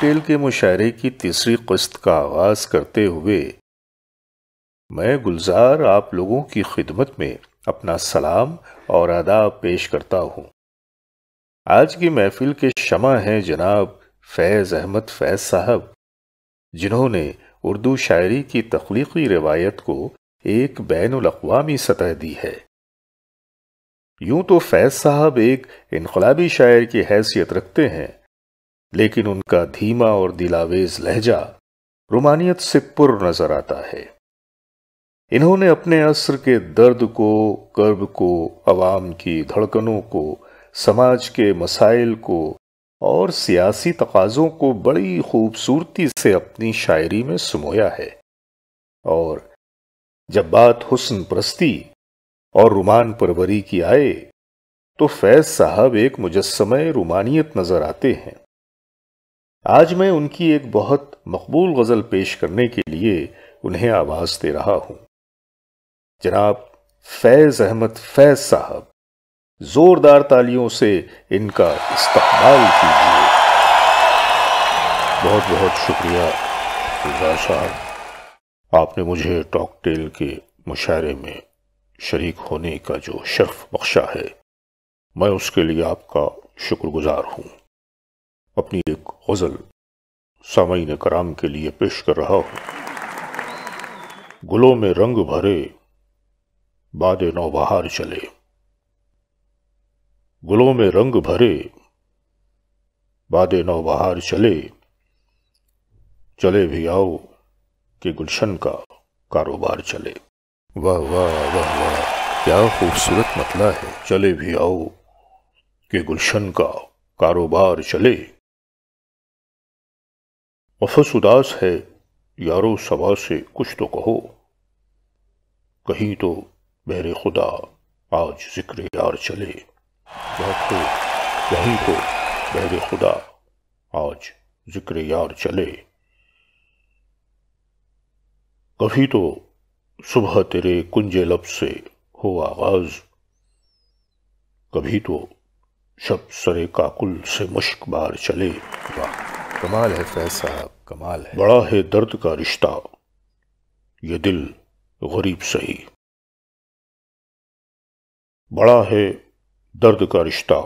Tell کے مشاعرے کی تیسری قسط کا آغاز کرتے ہوئے میں گلزار آپ لوگوں کی خدمت میں اپنا سلام اور آداب پیش کرتا ہوں۔ آج کی محفل کے شمع ہیں جناب فیض احمد فیض صاحب، جنہوں نے اردو شاعری کی تخلیقی روایت کو ایک بین الاقوامی سطح دی ہے۔ یوں تو فیض صاحب ایک انقلابی شاعر کی حیثیت رکھتے ہیں، لیکن ان کا دھیما اور دلاویز لہجہ رومانیت سے پر نظر آتا ہے۔ انہوں نے اپنے عصر کے درد کو، کرب کو، عوام کی دھڑکنوں کو، سماج کے مسائل کو اور سیاسی تقاضوں کو بڑی خوبصورتی سے اپنی شاعری میں سمویا ہے، اور جب بات حسن پرستی اور رومان پروری کی آئے تو فیض صاحب ایک مجسمہ رومانیت نظر آتے ہیں۔ آج میں ان کی ایک بہت مقبول غزل پیش کرنے کے لیے انہیں آواز دے رہا ہوں۔ جناب فیض احمد فیض صاحب، زوردار تالیوں سے ان کا استقبال کیجیے۔ بہت بہت شکریہ گلزار صاحب، آپ نے مجھے ٹاک ٹیل کے مشاعرے میں شریک ہونے کا جو شرف بخشا ہے، میں اس کے لیے آپ کا شکر گزار ہوں۔ اپنی ایک غزل سامعین کرام کے لیے پیش کر رہا ہوں۔ گلوں میں رنگ بھرے باد نوبہار چلے، گلوں میں رنگ بھرے باد نوبہار چلے، چلے بھی آؤ کہ گلشن کا کاروبار چلے۔ واہ واہ واہ واہ، کیا خوبصورت مطلع ہے۔ چلے بھی آؤ کہ گلشن کا کاروبار چلے، قفس اداس ہے یارو صبا سے کچھ تو کہو، کہیں تو بہر خدا آج ذکر یار چلے۔ بہت خوب، کہیں تو بہر خدا آج ذکر یار چلے، کبھی تو صبح تیرے کنج لب سے ہو آغاز، کبھی تو شب سرے کاکل سے مشک بار چلے۔ واہ، کمال ہے فیض صاحب، کمال ہے۔ بڑا ہے درد کا رشتہ یہ دل غریب سہی، بڑا ہے درد کا رشتہ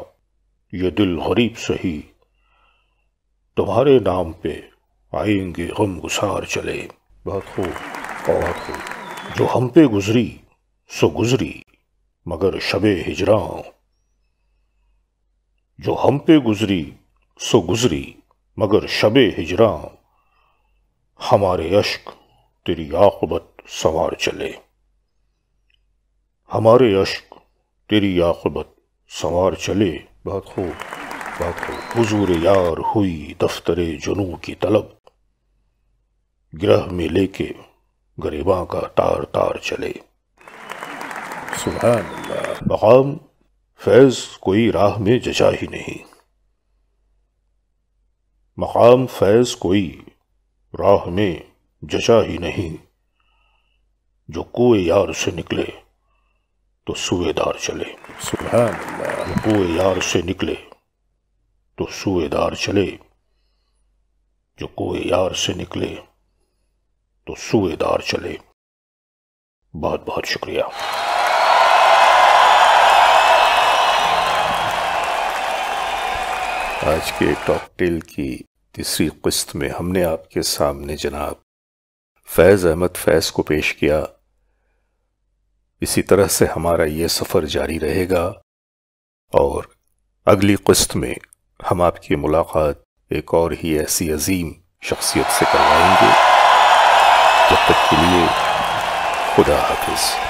یہ دل غریب سہی، تمہارے نام پہ آئیں گے غم گسار چلے۔ بہت خوب، بہت خوب۔ جو ہم پہ گزری سو گزری مگر شب ہجراں، جو ہم پہ گزری سو گزری مگر شب ہجراں، ہمارے اشک تیری عاقبت سنوار چلے، ہمارے اشک تیری عاقبت سنوار چلے۔ بہت خوب، بہت خوب۔ حضور یار ہوئی دفتر جنوں کی طلب، گرہ میں لے کے گریباں کا تار تار چلے۔ سبحان اللہ۔ مقام فیض کوئی راہ میں جچا ہی نہیں، مقام فیض کوئی راہ میں جچا ہی نہیں، جو کوئے یار سے نکلے تو سوئے دار چلے۔ سبحان اللہ۔ جو کوئے یار سے نکلے تو سوئے دار چلے، جو کوئے یار سے نکلے تو سوئے دار چلے۔ بہت بہت شکریہ۔ آج کے ٹاک ٹیل کی تیسری قسط میں ہم نے آپ کے سامنے جناب فیض احمد فیض کو پیش کیا۔ اسی طرح سے ہمارا یہ سفر جاری رہے گا، اور اگلی قسط میں ہم آپ کی ملاقات ایک اور ہی ایسی عظیم شخصیت سے کروائیں گے۔ جب تک کے لیے خدا حافظ۔